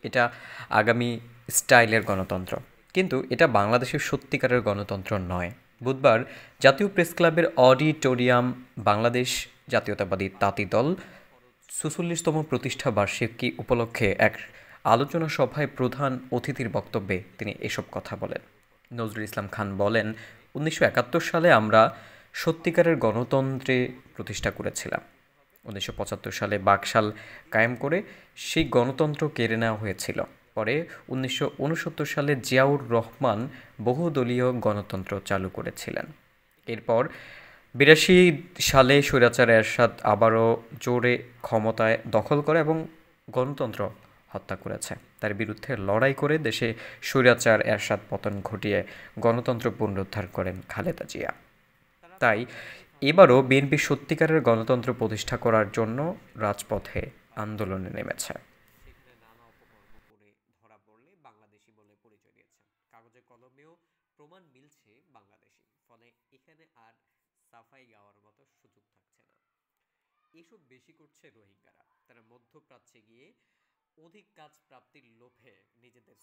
এটা আগামী স্টাইলের গণতন্ত্র, কিন্তু এটা বাংলাদেশের সত্যিকারের গণতন্ত্র নয়। বুধবার জাতীয় প্রেস ক্লাবের অডিটোরিয়াম বাংলাদেশ জাতীয়তাবাদী তাঁতি দল ৪৪তম প্রতিষ্ঠা বার্ষিকী উপলক্ষে এক আলোচনা সভায় প্রধান অতিথির বক্তব্যে তিনি এসব কথা বলেন। নজরুল ইসলাম খান বলেন, ১৯৭১ সালে আমরা সত্যিকারের গণতন্ত্রে প্রতিষ্ঠা করেছিলাম। ১৯৭৫ সালে বাকশাল কায়েম করে সেই গণতন্ত্র কেড়ে নেওয়া হয়েছিল। পরে ১৯৬৯ সালে জিয়াউর রহমান বহুদলীয় গণতন্ত্র চালু করেছিলেন। এরপর ৮২ সালে স্বৈরাচার এরশাদ আবারও জোরে ক্ষমতায় দখল করে এবং গণতন্ত্র হত্যা করেছে। তার বিরুদ্ধে লড়াই করে দেশে স্বৈরাচার এরশাদ পতন ঘটিয়ে গণতন্ত্র পুনরুদ্ধার করেন খালেদা জিয়া। তাই এবারও বিএনপি সত্যিকারের গণতন্ত্র প্রতিষ্ঠা করার জন্য রাজপথে আন্দোলনে নেমেছে। সেখানে নানা অপকর্ম করে ধরা পড়লে বাংলাদেশি বলে পরিচয় দিয়েছেন। কাগজে কলমেও প্রমাণ মিলছে বাংলাদেশি, ফলে এখানে আর সাফাই গাওয়ার মতো সুযোগ থাকছে না। এসব বেশি করছে রোহিঙ্গারা। তারা মধ্যপ্রাচ্যে গিয়ে অধিক কাজ প্রাপ্তির লোভে নিজেদের